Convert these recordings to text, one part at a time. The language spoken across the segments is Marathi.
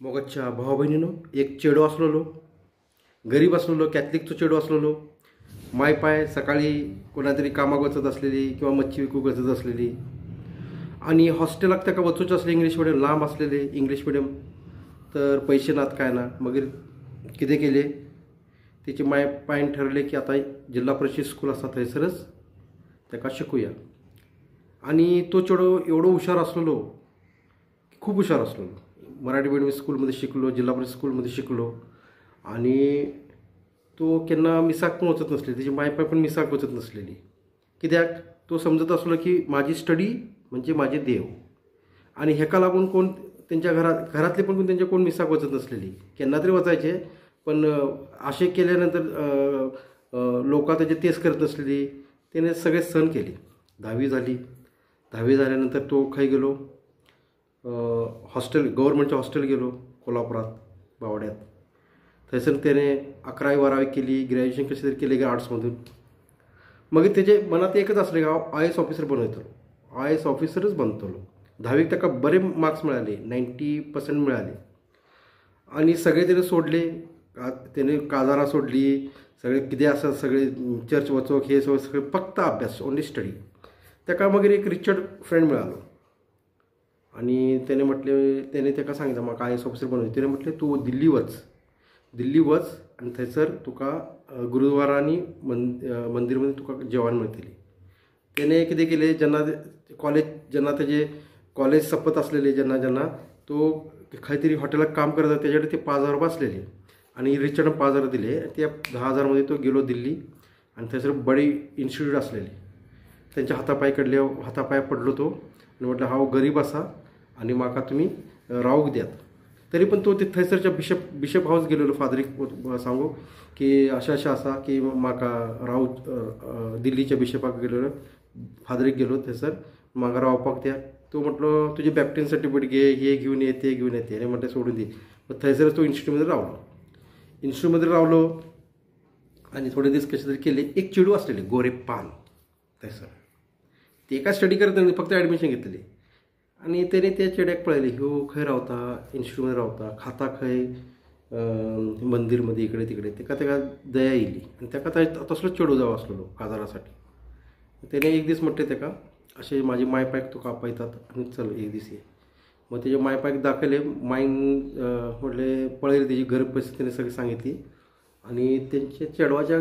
मोगतच्या भाऊ बहिणीनो, एक चेडो असलेलो, गरीब असलेलो, कॅथलिकचं चेडो असलेलो, माय पाय सकाळी कोणातरी कामाक वचत असलेली किंवा मच्छी विकूक वचत असलेली आणि हॉस्टेलाक ताका वचूच असले इंग्लीश मिडियम लांब असलेले इंग्लीश मिडियम तर पैसे नात काय ना मगीर कितें केले तिचे माय पायन ठरले की आता जिल्हा परिषद स्कूल आसा थंयसरच ताका शिकूया. आणि तो चेडो एवढो हुशार असलेलो, खूप हुशार असलेलो, मराठी मीडियम स्कूलमध्ये शिकलो, जिल्हा परिषद स्कूलमध्ये शिकलो आणि तो केन्ना मिसाक पण वचत नसले, त्याची मायपाय पण मिसाक वचत नसलेली. कित्याक तो समजत असलो की माझी स्टडी म्हणजे माझे देव आणि हेका लागून कोण त्यांच्या घरातले पण कोण त्यांच्या कोण मिसाक वचत नसलेली. केन्ना तरी वचायचे पण असे केल्यानंतर लोक त्याचे तेच करत नसलेली. त्याने सगळे सहन केले. 10वी झाली. 10वी झाल्यानंतर तो खंय गेलो, हॉस्टेल गव्हर्नमेंटच्या हॉस्टेल गेलो कोल्हापुरात बावड्यात. थंयसर त्याने 11वी 12वी केली, ग्रॅज्युएशन कशें तरी केले आर्ट्समधून. मग त्याचे मनात एकच असले की हांव IAS ऑफिसर बनवतलो, IAS ऑफिसरच बनतलो. 10वीक ताका बरे मार्क्स मिळाले, 90% मिळाले आणि सगळे त्याने सोडले. त्याने काजारा सोडली, सगळे कितें आसा सगळे चर्च वचोक हे सगळे फक्त अभ्यास, ओन्ली स्टडी. ताका मागीर एक रिचर्ड फ्रेंड मिळालो आणि त्याने ताका सांगितलं म्हाका IAS ऑफिसर बनवचें. त्याने म्हटलें तूं दिल्ली वच आणि थंयसर तुका गुरुद्वारांनी मंदिरमध्ये तुका जेवण मेळटली. त्याने कितें केलें, जेन्ना तेजे कॉलेज सपत असलेले जेन्ना तो खंय तरी हॉटेलाक काम करता तेजे कडेन ते 5,000 रुपया असलेले आणि रिचर्डान 5,000 दिले. त्या 10,000 मध्ये तो गेलो दिल्ली आणि थंयसर बडी इन्स्टिट्यूट असलेली. त्यांच्या हातापाय पडलो तो आणि म्हटलं हांव गरीब आसा आणि म्हाका तुमी रावूंक द्यात. तरी पण तो थंयसरच्या बिशप हाऊस गेलेलो फादरीक सांगू की अशें आसा की म्हाका दिल्लीच्या बिशपाक गेलेलो, फादरीक गेलो थंयसर म्हाका रावपाक द्या. तो म्हटलो तुजे बॅप्टिझम सर्टिफिकेट घे, हे घेवन ये ते घेवन येते. म्हटलें सोडून दी. मग थंयसर तो इन्स्टिट्यूटमध्ये रावलो आणि थोडे दीस कशें तरी केले. एक चेडू असलेले गोरे पान थंयसर, ते काय स्टडी करत नाही, फक्त ॲडमिशन घेतलेली आणि त्याने त्या चेड्याक पळयले ह्यो खंय रावता, इन्स्टिट्यूटमध्ये रावता, खाता खंय मंदिरमध्ये इकडे तिकडे. ताका दया येयली आणि ताका तसलो चेडू जावो असलेलो काजारासाठी. त्याने एक दीस म्हटलें ताका अशें म्हाजी मायपायक तुका आपयतात आनी चल एक दीस ये. मग त्याच्या मायपायक दाखयले. मायन म्हटलें पळयलें तेजी घर परिस्थिती त्याने सगळी सांगितली आणि त्यांचे चेडवाच्या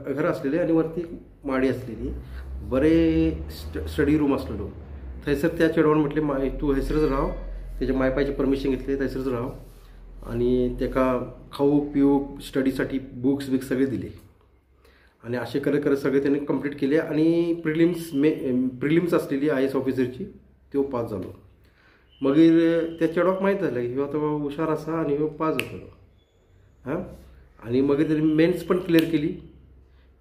घर असलेले आणि वरती माडी असलेली, बरे स्टडी रूम असलेलो. थंयसर त्या चेडवान म्हटलें तूं हयसरच राव. त्याच्या मायपायचे परमिशन घेतले, थंयसरच राव आणि ताका खाऊक पिवूक स्टडीसाठी बुक्स सगळे दिले आणि असे करत सगळे त्यांनी कंप्लीट केले आणि प्रिलिम्स असलेली IAS ऑफिसरची तो पास झालो. मागीर त्या चेडवाक माहीत जालें ह्यो आतां हुशार आसा आनी ह्यो पास जातलो. आणि मागीर तेणी मेन्स पण क्लियर केली.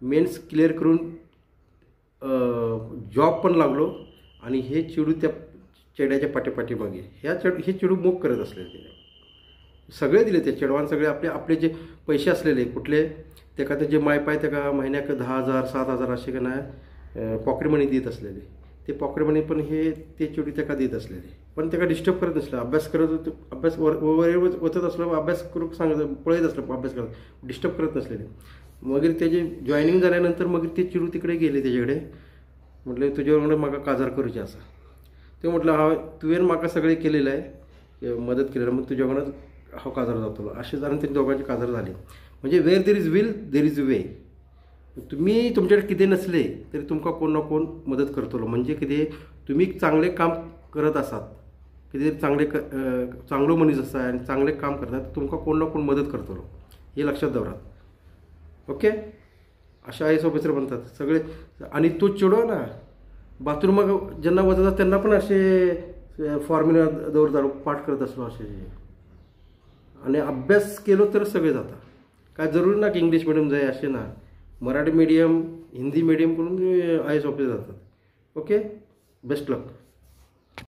मेन्स क्लियर करून जॉब पण लागलो आणि हे चेडू त्या चेड्याच्या पाठी मागे हे चेडू मोग करत असलेले. सगळे दिले त्या चेडवान, सगळे आपले जे पैसे असलेले कुठले ताका तेजे मायपाय ताका म्हयन्याक 10,000 7,000 असे का नाही पॉकेट मनी दित असलेले. ते पॉकेट मनी पण हे ते चेडू ताका दित असलेले. पण ताका डिस्टर्ब करत नसले. अभ्यास वचत असलो, अभ्यास करूक सांगत पळयत असलो, अभ्यास करत डिस्टर्ब करत नसलेले. मागीर तेजे जॉयनिंग झाल्यानंतर मागीर ते चेडू तिकडे गेले तेजे कडेन. म्हटलें तुजे वांगडा म्हाका काजार करचें आसा. ते म्हटलं तुवें म्हाका सगळें केलेलं आहे, मदत केलेलं, मग तुज्या वांगडा हांव काजार जातलो. अशें जावन तेंची दोगांची काजार जाली. म्हणजे where there is will there is way. तुम्ही तुमचे कितें नसले तरी तुमकां कोण ना कोण मदत करतलो. म्हणजे कितें तुम्ही चांगले काम करत आसात, कितें चांगलो मनीस आसा आनी चांगले काम करतात, तुमकां कोण ना कोण मदत करतलो. हे लक्षात दवरात. ओके. अशे IAS ऑफिसर बनतात सगळे. आणि तो चेडो ना बाथरूमाक जेन्ना वचता तेन्ना पण असे फॉर्म्युला दवरतालो, पाठ करत असलो अशें. आणि अभ्यास केलो तर सगळें जाता. काय जरूरी ना की इंग्लीश मिडियम जाय अशें ना. मराठी मिडियम, हिंदी मिडियम करून IAS ऑफिसर जातात. ओके. बेस्ट लक.